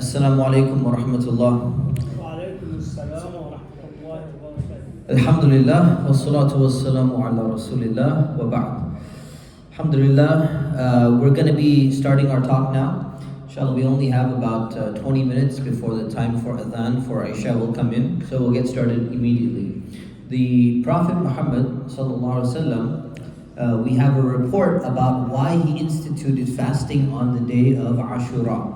Assalamu alaikum wa rahmatullah. وعليكم السلام ورحمة الله وبركاته. Alhamdulillah, wa salatu wa salamu ala rasulillah, wa ba'd. Alhamdulillah, we're going to be starting our talk now. Inshallah, we only have about 20 minutes before the time for adhan for Isha will come in, so we'll get started immediately. The Prophet Muhammad sallallahu alaihi wasallam, we have a report about why he instituted fasting on the day of Ashura.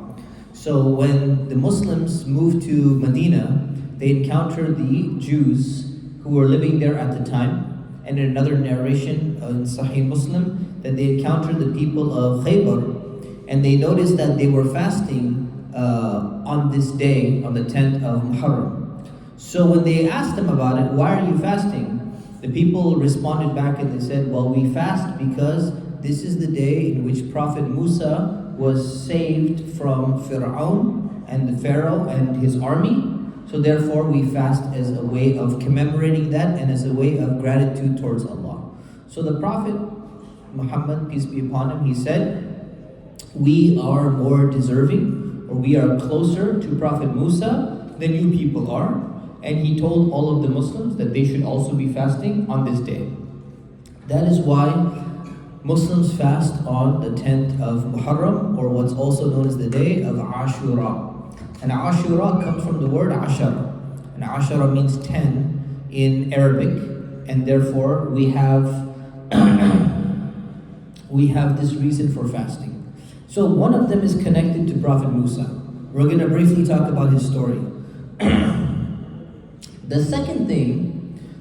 So when the Muslims moved to Medina, they encountered the Jews who were living there at the time. And in another narration in Sahih Muslim, that they encountered the people of Khaybar, and they noticed that they were fasting on this day, on the 10th of Muharram. So when they asked them about it, why are you fasting? The people responded back and they said, well, we fast because this is the day in which Prophet Mousa was saved from Fir'aun and the Pharaoh and his army. So therefore we fast as a way of commemorating that and as a way of gratitude towards Allah. So the Prophet Muhammad, peace be upon him, he said, we are more deserving, or we are closer to Prophet Mousa than you people are. And he told all of the Muslims that they should also be fasting on this day. That is why Muslims fast on the 10th of Muharram, or what's also known as the day of Ashura. And Ashura comes from the word Ashara. And Ashara means 10 in Arabic. And therefore we have this reason for fasting. So one of them is connected to Prophet Mousa. We're going to briefly talk about his story. The second thing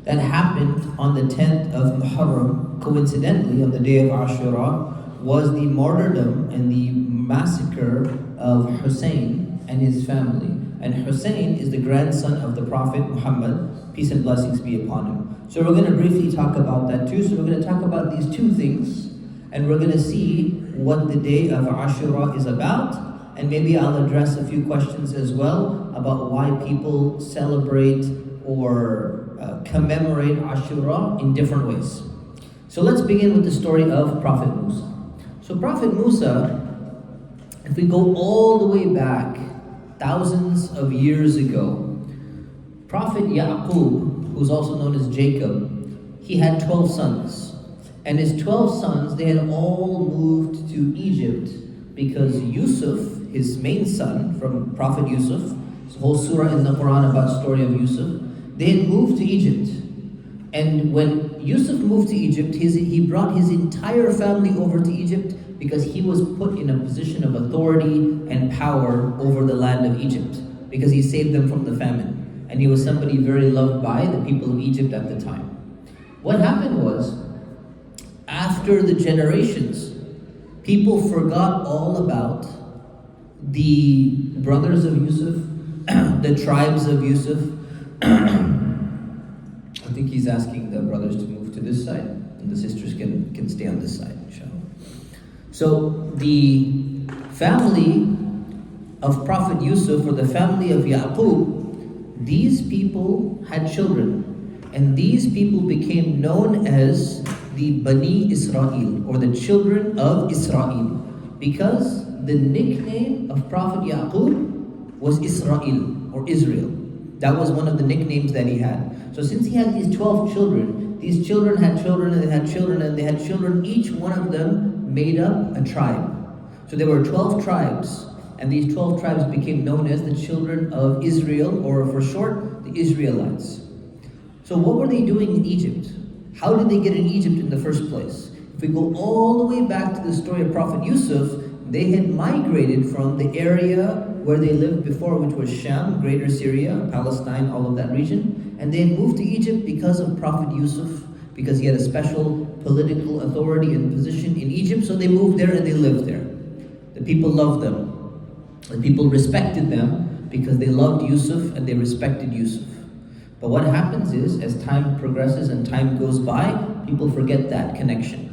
that happened on the 10th of Muharram, coincidentally on the day of Ashura, was the martyrdom and the massacre of Husain and his family. And Husain is the grandson of the Prophet Muhammad, peace and blessings be upon him. So we're going to briefly talk about that too. So we're going to talk about these two things, and we're going to see what the day of Ashura is about, and maybe I'll address a few questions as well about why people celebrate or commemorate Ashura in different ways. So let's begin with the story of Prophet Mousa. So Prophet Mousa, if we go all the way back thousands of years ago, Prophet Yaqub, who's also known as Jacob, he had 12 sons. And his 12 sons, they had all moved to Egypt because Yusuf, his main son from Prophet Yusuf, there's a whole surah in the Quran about the story of Yusuf, they had moved to Egypt. And when Yusuf moved to Egypt, he brought his entire family over to Egypt because he was put in a position of authority and power over the land of Egypt, because he saved them from the famine. And he was somebody very loved by the people of Egypt at the time. What happened was, after the generations, people forgot all about the brothers of Yusuf, the tribes of Yusuf. I think he's asking the brothers to move to this side, and the sisters can stay on this side, inshallah. So the family of Prophet Yusuf, or the family of Yaqub, these people had children, and these people became known as the Bani Israel, or the children of Israel, because the nickname of Prophet Yaqub was Israel, or Israel. That was one of the nicknames that he had. So since he had these 12 children, these children had children and they had children and they had children, each one of them made up a tribe. So there were 12 tribes, and these 12 tribes became known as the children of Israel, or for short, the Israelites. So what were they doing in Egypt? How did they get in Egypt in the first place? If we go all the way back to the story of Prophet Yusuf, they had migrated from the area where they lived before, which was Sham, Greater Syria, Palestine, all of that region. And they had moved to Egypt because of Prophet Yusuf, because he had a special political authority and position in Egypt. So they moved there and they lived there. The people loved them. The people respected them because they loved Yusuf and they respected Yusuf. But what happens is, as time progresses and time goes by, people forget that connection.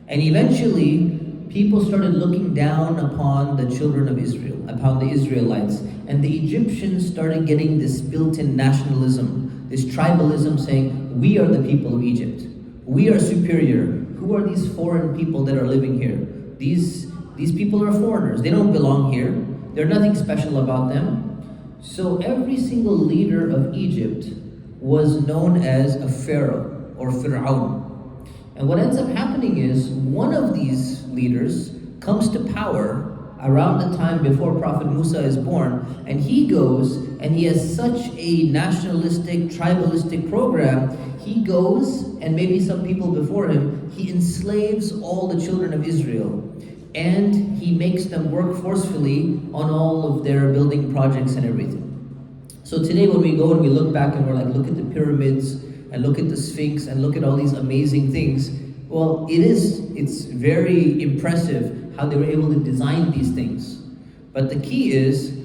And eventually, people started looking down upon the children of Israel, upon the Israelites. And the Egyptians started getting this built-in nationalism, this tribalism, saying, we are the people of Egypt. We are superior. Who are these foreign people that are living here? These people are foreigners. They don't belong here. There's nothing special about them. So every single leader of Egypt was known as a pharaoh or Fir'aun. And what ends up happening is one of these leaders comes to power around the time before Prophet Mousa is born, and he goes and he has such a nationalistic, tribalistic program. He goes, and maybe some people before him, he enslaves all the children of Israel, and he makes them work forcefully on all of their building projects and everything. So today when we go and we look back and we're like, look at the pyramids and look at the Sphinx and look at all these amazing things. Well, it's very impressive how they were able to design these things. But the key is,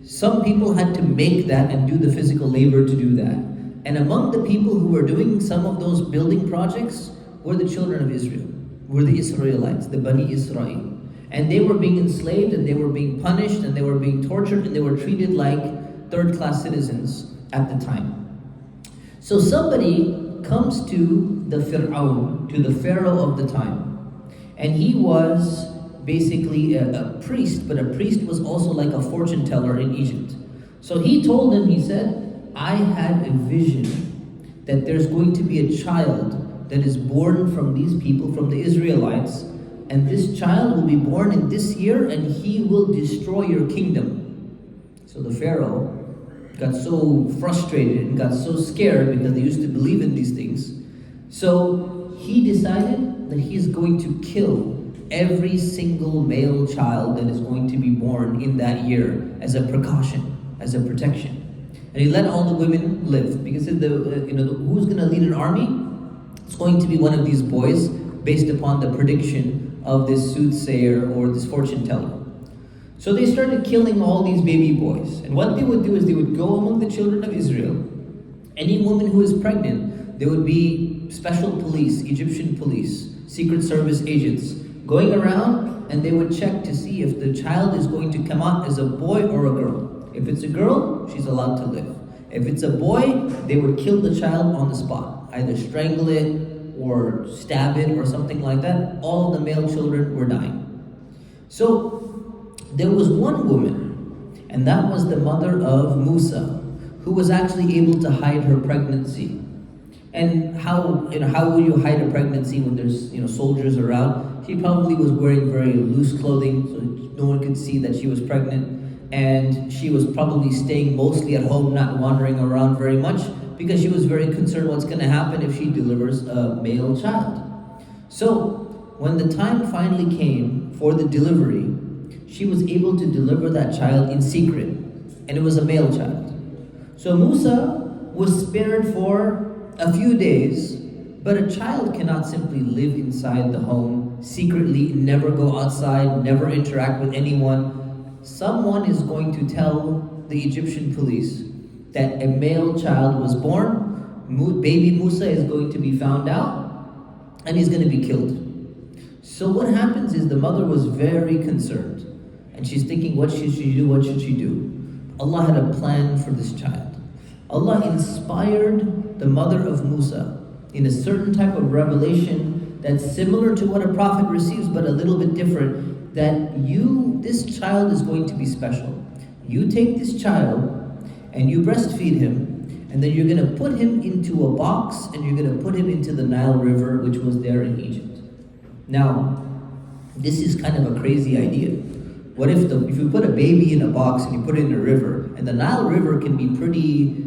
some people had to make that and do the physical labor to do that. And among the people who were doing some of those building projects were the children of Israel, were the Israelites, the Bani Israel. And they were being enslaved, and they were being punished, and they were being tortured, and they were treated like third-class citizens at the time. So somebody comes to the Fir'aun, to the Pharaoh of the time, and he was basically a priest, but a priest was also like a fortune teller in Egypt. So he told him, he said, I had a vision that there's going to be a child that is born from these people, from the Israelites, and this child will be born in this year, and he will destroy your kingdom. So the Pharaoh got so frustrated and got so scared because they used to believe in these things. So he decided that he's going to kill every single male child that is going to be born in that year as a precaution, as a protection. And he let all the women live because who's going to lead an army? It's going to be one of these boys based upon the prediction of this soothsayer or this fortune teller. So they started killing all these baby boys. And what they would do is they would go among the children of Israel. Any woman who is pregnant, there would be special police, Egyptian police, Secret Service agents, going around, and they would check to see if the child is going to come out as a boy or a girl. If it's a girl, she's allowed to live. If it's a boy, they would kill the child on the spot, either strangle it or stab it or something like that. All of the male children were dying. So there was one woman, and that was the mother of Mousa, who was actually able to hide her pregnancy. And how will you hide a pregnancy when there's soldiers around? She probably was wearing very loose clothing, so no one could see that she was pregnant. And she was probably staying mostly at home, not wandering around very much, because she was very concerned what's going to happen if she delivers a male child. So when the time finally came for the delivery, she was able to deliver that child in secret, and it was a male child. So Mousa was spared for a few days, but a child cannot simply live inside the home secretly, never go outside, never interact with anyone. Someone is going to tell the Egyptian police that a male child was born, baby Mousa is going to be found out, and he's going to be killed. So what happens is the mother was very concerned. And she's thinking, what should she do? What should she do? Allah had a plan for this child. Allah inspired the mother of Mousa in a certain type of revelation that's similar to what a prophet receives, but a little bit different, that this child is going to be special. You take this child and you breastfeed him, and then you're going to put him into a box and you're going to put him into the Nile River, which was there in Egypt. Now, this is kind of a crazy idea. What if you put a baby in a box and you put it in a river, and the Nile River can be pretty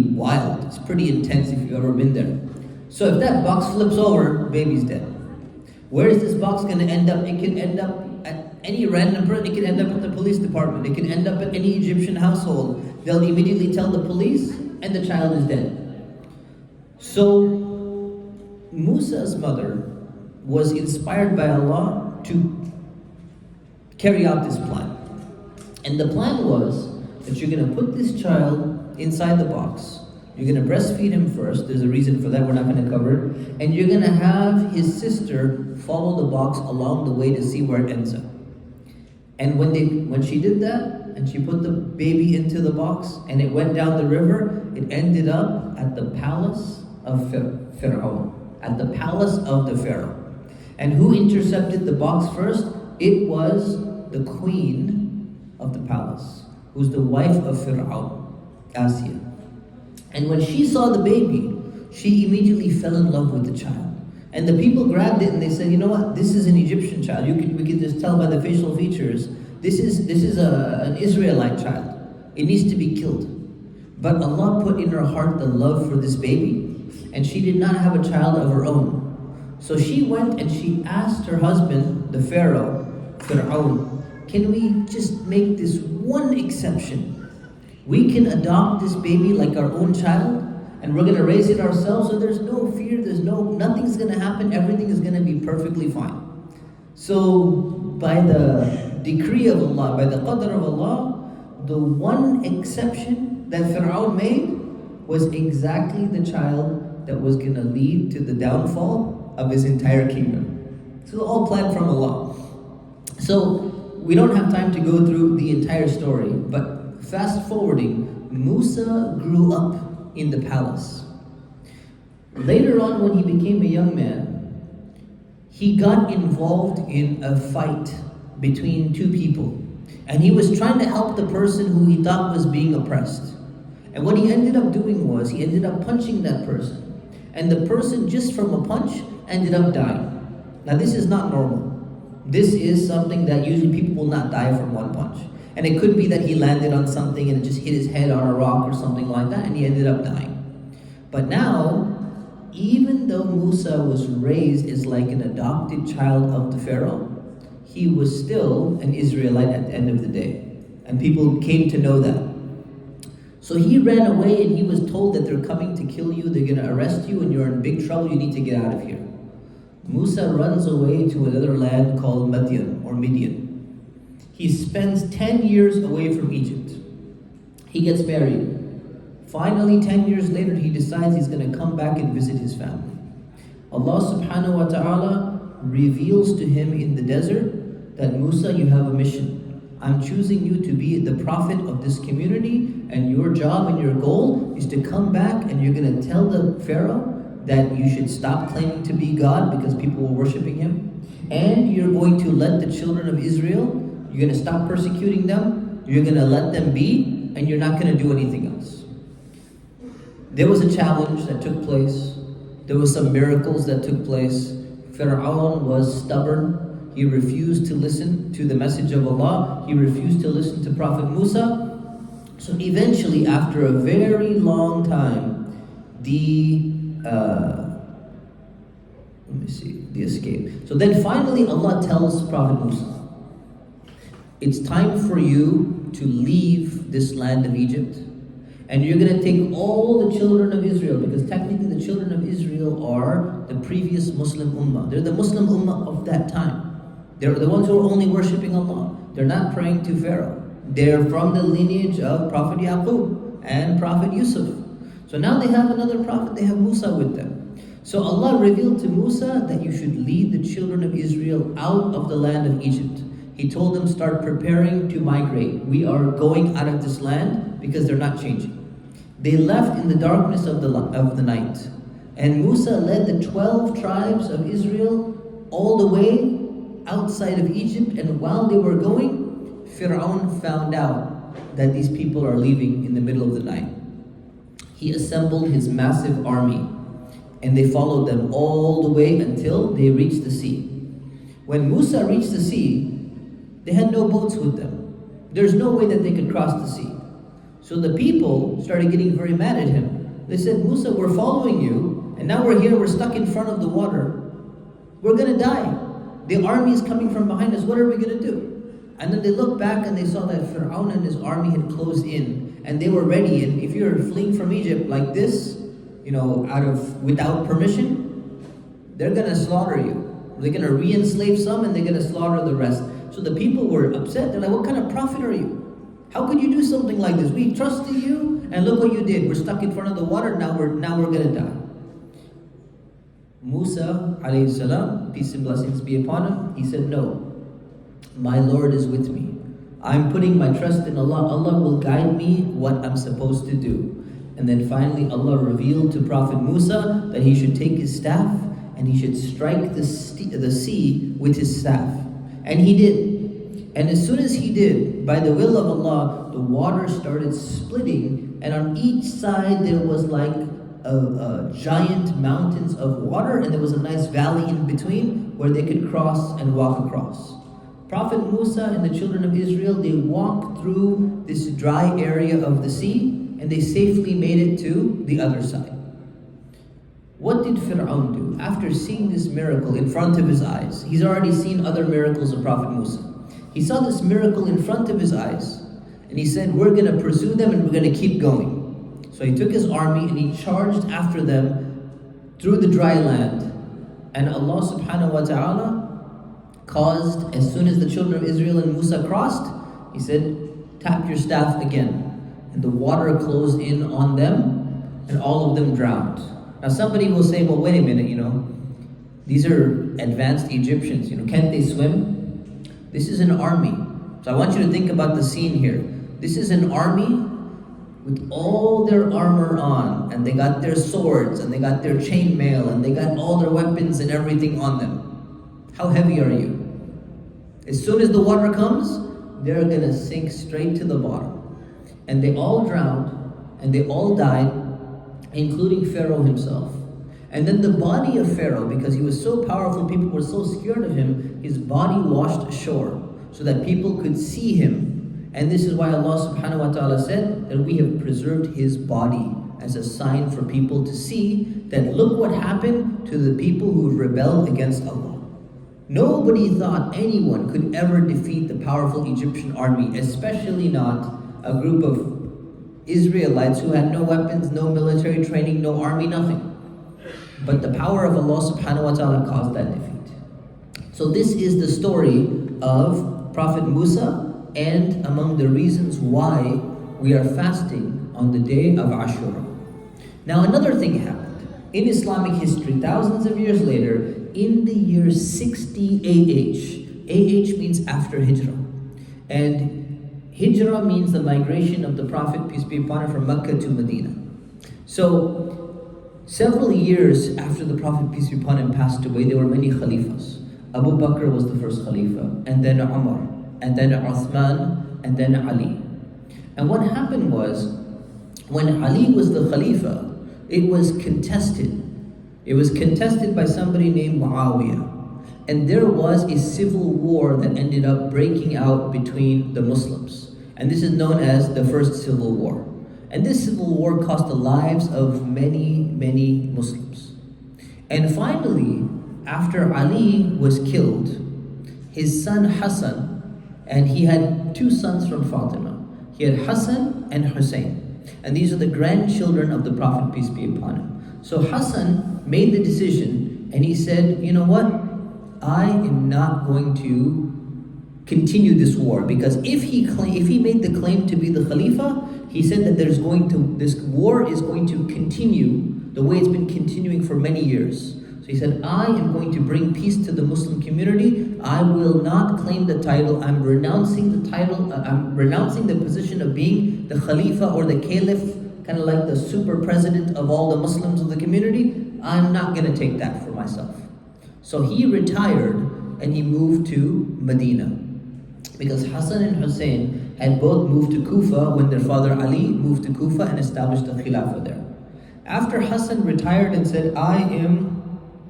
wild. It's pretty intense if you've ever been there. So if that box flips over, baby's dead. Where is this box going to end up? It can end up at any random person. It can end up at the police department. It can end up at any Egyptian household. They'll immediately tell the police, and the child is dead. So Mousa's mother was inspired by Allah to carry out this plan. And the plan was that you're going to put this child inside the box. You're going to breastfeed him first. There's a reason for that. We're not going to cover it. And you're going to have his sister follow the box along the way to see where it ends up. And when she did that, and she put the baby into the box, and it went down the river, it ended up at the palace of Pharaoh, at the palace of the Pharaoh. And who intercepted the box first? It was the queen of the palace, who's the wife of Fir'aun, Asya. And when she saw the baby, she immediately fell in love with the child. And the people grabbed it and they said, you know what, this is an Egyptian child. We can just tell by the facial features, this is an Israelite child. It needs to be killed. But Allah put in her heart the love for this baby, and she did not have a child of her own. So she went and she asked her husband, the Pharaoh, Fir'aun, can we just make this one exception? We can adopt this baby like our own child, and we're going to raise it ourselves, so there's no fear, nothing's going to happen, everything is going to be perfectly fine. So by the decree of Allah, by the qadr of Allah, the one exception that Fir'aun made was exactly the child that was going to lead to the downfall of his entire kingdom. So all planned from Allah. So we don't have time to go through the entire story, but fast forwarding, Mousa grew up in the palace. Later on, when he became a young man, he got involved in a fight between two people. And he was trying to help the person who he thought was being oppressed. And what he ended up doing was, he ended up punching that person. And the person, just from a punch, ended up dying. Now this is not normal. This is something that usually people will not die from one punch. And it could be that he landed on something and it just hit his head on a rock or something like that, and he ended up dying. But now, even though Mousa was raised as like an adopted child of the Pharaoh, he was still an Israelite at the end of the day. And people came to know that. So he ran away and he was told that they're coming to kill you, they're going to arrest you, and you're in big trouble, you need to get out of here. Mousa runs away to another land called Midian. He spends 10 years away from Egypt. He gets married. Finally, 10 years later, he decides he's going to come back and visit his family. Allah subhanahu wa ta'ala reveals to him in the desert that, Mousa, you have a mission. I'm choosing you to be the prophet of this community, and your job and your goal is to come back and you're going to tell the Pharaoh that you should stop claiming to be God because people were worshiping him. And you're going to let the children of Israel, you're going to stop persecuting them, you're going to let them be, and you're not going to do anything else. There was a challenge that took place. There was some miracles that took place. Fir'aun was stubborn. He refused to listen to the message of Allah. He refused to listen to Prophet Mousa. So eventually, after a very long time, the escape. So then finally Allah tells Prophet Mousa, it's time for you to leave this land of Egypt, and you're going to take all the children of Israel, because technically the children of Israel are the previous Muslim Ummah. They're the Muslim Ummah of that time. They're the ones who are only worshipping Allah. They're not praying to Pharaoh. They're from the lineage of Prophet Yaqub and Prophet Yusuf. So now they have another prophet, they have Mousa with them. So Allah revealed to Mousa that you should lead the children of Israel out of the land of Egypt. He told them, start preparing to migrate. We are going out of this land because they're not changing. They left in the darkness of the night. And Mousa led the 12 tribes of Israel all the way outside of Egypt. And while they were going, Fir'aun found out that these people are leaving in the middle of the night. He assembled his massive army, and they followed them all the way until they reached the sea. When Mousa reached the sea, they had no boats with them. There's no way that they could cross the sea. So the people started getting very mad at him. They said, Mousa, we're following you, and now we're here, we're stuck in front of the water. We're going to die. The army is coming from behind us. What are we going to do? And then they looked back and they saw that Fir'aun and his army had closed in, and they were ready. And if you're fleeing from Egypt like this, without permission, they're going to slaughter you. They're going to re-enslave some and they're going to slaughter the rest. So the people were upset. They're like, what kind of prophet are you? How could you do something like this? We trusted you, and look what you did. We're stuck in front of the water. Now we're going to die. Mousa alayhi salam, peace and blessings be upon him, he said, no, my Lord is with me. I'm putting my trust in Allah. Allah will guide me what I'm supposed to do. And then finally Allah revealed to Prophet Mousa that he should take his staff and he should strike the sea with his staff. And he did. And as soon as he did, by the will of Allah, the water started splitting, and on each side there was like a giant mountains of water, and there was a nice valley in between where they could cross and walk across. Prophet Mousa and the children of Israel, they walked through this dry area of the sea, and they safely made it to the other side. What did Fir'aun do? After seeing this miracle in front of his eyes, he's already seen other miracles of Prophet Mousa. He saw this miracle in front of his eyes, and he said, we're going to pursue them and we're going to keep going. So he took his army and he charged after them through the dry land. And Allah subhanahu wa ta'ala caused, as soon as the children of Israel and Musa crossed, he said, tap your staff again. And the water closed in on them, and all of them drowned. Now somebody will say, well, wait a minute, these are advanced Egyptians, can't they swim? This is an army. So I want you to think about the scene here. This is an army with all their armor on, and they got their swords, and they got their chainmail, and they got all their weapons and everything on them. How heavy are you? As soon as the water comes, they're gonna sink straight to the bottom. And they all drowned, and they all died, including Pharaoh himself. And then the body of Pharaoh, because he was so powerful, people were so scared of him, his body washed ashore so that people could see him. And this is why Allah subhanahu wa ta'ala said that we have preserved his body as a sign for people to see that look what happened to the people who rebelled against Allah. Nobody thought anyone could ever defeat the powerful Egyptian army, especially not a group of Israelites who had no weapons, no military training, no army, nothing. But the power of Allah subhanahu wa ta'ala caused that defeat. So this is the story of Prophet Musa, and among the reasons why we are fasting on the day of Ashura. Now another thing happened. In Islamic history, thousands of years later, in the year 60 AH, AH means after Hijrah. And Hijrah means the migration of the Prophet, peace be upon him, from Mecca to Medina. So, several years after the Prophet, peace be upon him, passed away, there were many Khalifas. Abu Bakr was the first Khalifa, and then Umar, and then Uthman, and then Ali. And what happened was, when Ali was the Khalifa, it was contested. It was contested by somebody named Muawiyah. And there was a civil war that ended up breaking out between the Muslims. And this is known as the First Civil War. And this civil war cost the lives of many, many Muslims. And finally, after Ali was killed, his son Hassan, and he had two sons from Fatima. He had Hassan and Husain. And these are the grandchildren of the Prophet, peace be upon him. So Hassan made the decision, and he said, you know what? I am not going to continue this war, because if he made the claim to be the Khalifa, he said that this war is going to continue the way it's been continuing for many years. So he said, I am going to bring peace to the Muslim community. I will not claim the title. I'm renouncing the title. I'm renouncing the position of being the Khalifa or the Caliph, kind of like the super president of all the Muslims of the community. I'm not going to take that for myself. So he retired and he moved to Medina, because Hassan and Husain had both moved to Kufa when their father Ali moved to Kufa and established the Khilafah there. After Hassan retired and said, I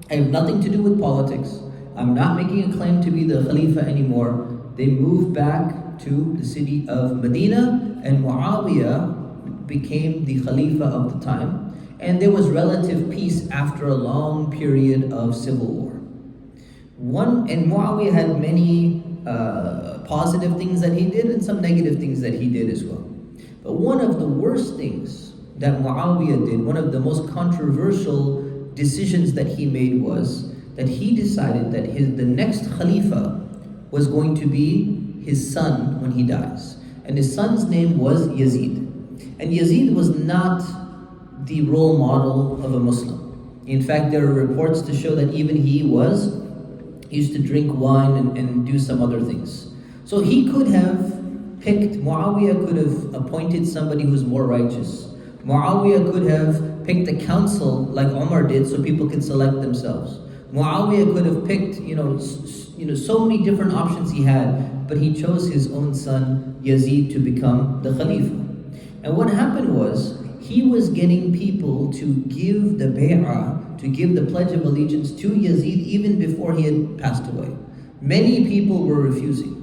have nothing to do with politics, I'm not making a claim to be the Khalifa anymore, they moved back to the city of Medina, and Muawiyah became the Khalifa of the time, and there was relative peace after a long period of civil war. And Muawiyah had many positive things that he did and some negative things that he did as well. But one of the worst things that Muawiyah did, one of the most controversial decisions that he made, was that he decided that the next Khalifa was going to be his son when he dies. And his son's name was Yazid. And Yazid was not the role model of a Muslim. In fact, there are reports to show that even he used to drink wine and do some other things. So he could have Muawiyah could have appointed somebody who's more righteous. Muawiyah could have picked a council like Umar did so people could select themselves. Muawiyah could have picked, so many different options he had, but he chose his own son Yazid to become the Khalifa. And what happened was, he was getting people to give the bay'ah, to give the Pledge of Allegiance to Yazid even before he had passed away. Many people were refusing.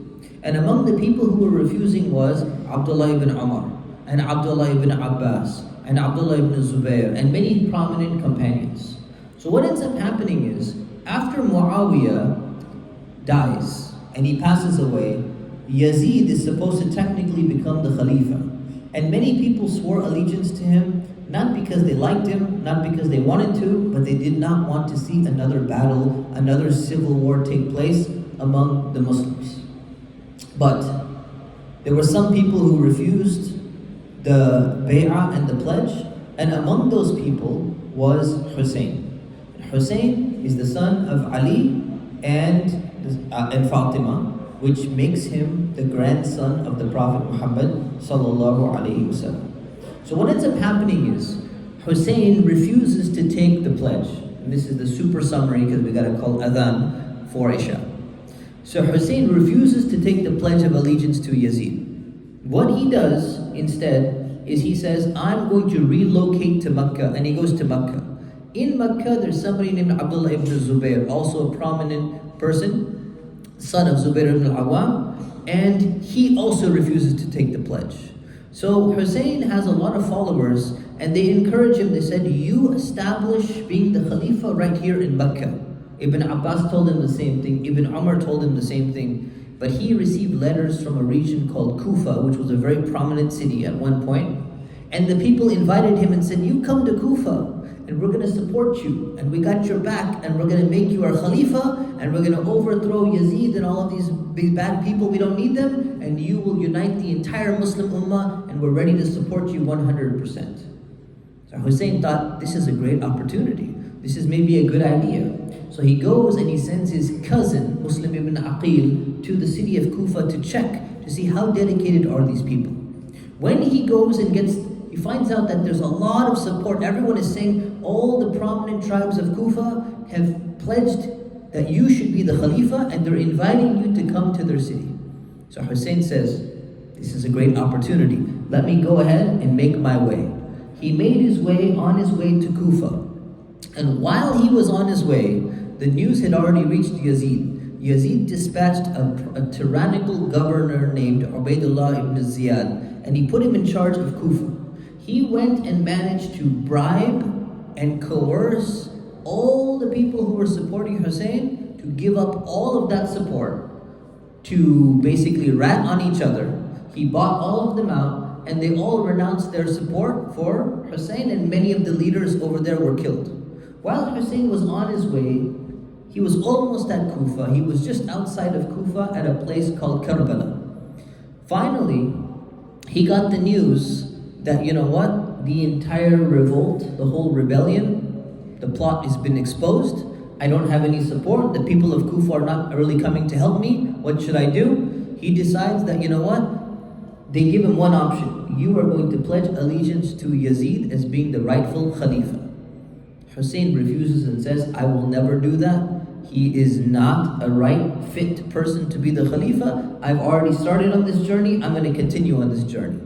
And among the people who were refusing was Abdullah ibn Umar, and Abdullah ibn Abbas, and Abdullah ibn Zubayr, and many prominent companions. So what ends up happening is, after Muawiyah dies, and he passes away, Yazid is supposed to technically become the Khalifa. And many people swore allegiance to him, not because they liked him, not because they wanted to, but they did not want to see another battle, another civil war take place among the Muslims. But there were some people who refused the bay'ah and the pledge, and among those people was Husain. Husain is the son of Ali and Fatima, which makes him the grandson of the Prophet Muhammad sallallahu alaihi wasallam. So what ends up happening is, Husain refuses to take the pledge. And this is the super summary because we got to call adhan for Isha. So Husain refuses to take the pledge of allegiance to Yazid. What he does instead is he says, I'm going to relocate to Mecca, and he goes to Mecca. In Mecca, there's somebody named Abdullah ibn Zubayr, also a prominent person, son of Zubayr ibn al-Awwam, and he also refuses to take the pledge. So Husain has a lot of followers, and they encourage him. They said, you establish being the Khalifa right here in Mecca. Ibn Abbas told him the same thing. Ibn Umar told him the same thing. But he received letters from a region called Kufa, which was a very prominent city at one point. And the people invited him and said, you come to Kufa, and we're going to support you, and we got your back, and we're going to make you our Khalifa, and we're going to overthrow Yazid and all of these bad people, we don't need them, and you will unite the entire Muslim Ummah, and we're ready to support you 100%. So Husain thought, this is a great opportunity. This is maybe a good idea. So he goes and he sends his cousin, Muslim ibn Aqil, to the city of Kufa to check, to see how dedicated are these people. When he goes and he finds out that there's a lot of support. Everyone is saying all the prominent tribes of Kufa have pledged that you should be the Khalifa, and they're inviting you to come to their city. So Husain says, this is a great opportunity. Let me go ahead and make my way. He made his way to Kufa. And while he was on his way, the news had already reached Yazid. Yazid dispatched a tyrannical governor named Ubaidullah ibn Ziyad, and he put him in charge of Kufa. He went and managed to bribe and coerce all the people who were supporting Husain to give up all of that support, to basically rat on each other. He bought all of them out, and they all renounced their support for Husain, and many of the leaders over there were killed. While Husain was on his way, he was almost at Kufa. He was just outside of Kufa at a place called Karbala. Finally, he got the news that, the entire revolt, the whole rebellion, the plot has been exposed. I don't have any support. The people of Kufa are not really coming to help me. What should I do? He decides that, they give him one option. You are going to pledge allegiance to Yazid as being the rightful Khalifa. Husain refuses and says, I will never do that. He is not a right, fit person to be the Khalifa. I've already started on this journey. I'm going to continue on this journey.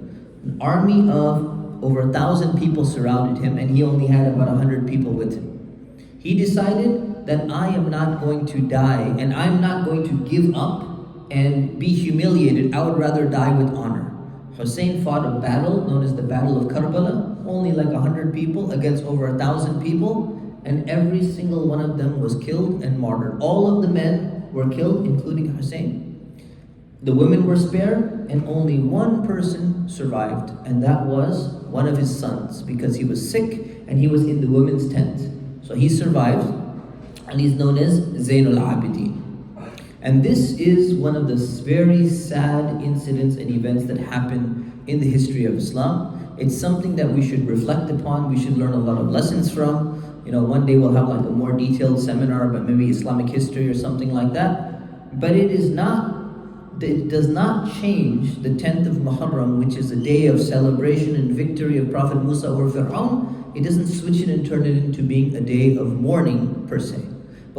An army of over 1,000 people surrounded him, and he only had about 100 people with him. He decided that I am not going to die, and I'm not going to give up and be humiliated. I would rather die with honor. Husain fought a battle known as the Battle of Karbala, only like 100 people against over 1,000 people, and every single one of them was killed and martyred. All of the men were killed, including Husain. The women were spared, and only one person survived, and that was one of his sons, because he was sick and he was in the women's tent. So he survived, and he's known as Zainul Abidin. And this is one of the very sad incidents and events that happen in the history of Islam. It's something that we should reflect upon, we should learn a lot of lessons from. One day we'll have like a more detailed seminar about maybe Islamic history or something like that. But it does not change the 10th of Muharram, which is a day of celebration and victory of Prophet Mousa over Fir'aun. It doesn't switch it and turn it into being a day of mourning per se.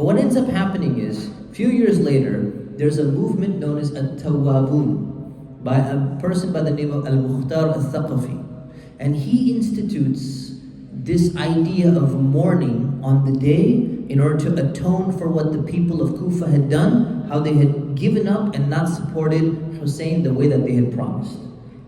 But what ends up happening is, a few years later, there's a movement known as At-Tawwabun by a person by the name of Al-Mukhtar Al-Thaqafi. And he institutes this idea of mourning on the day in order to atone for what the people of Kufa had done, how they had given up and not supported Husain the way that they had promised.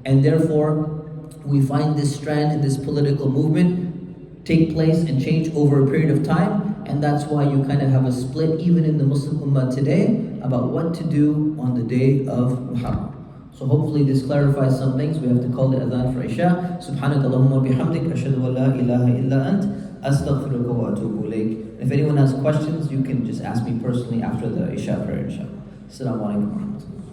And therefore, we find this strand in this political movement take place and change over a period of time, and that's why you kind of have a split even in the Muslim Ummah today about what to do on the day of Muharram. So hopefully this clarifies some things. We have to call the adhan for Isha. Subhanaka Allahumma bihamdik, ashhadu an la ilaha illa ant, astaghfiruka wa atubu ilayk. If anyone has questions, you can just ask me personally after the Isha prayer, inshallah. Assalamu alaikum wa rahmatullah.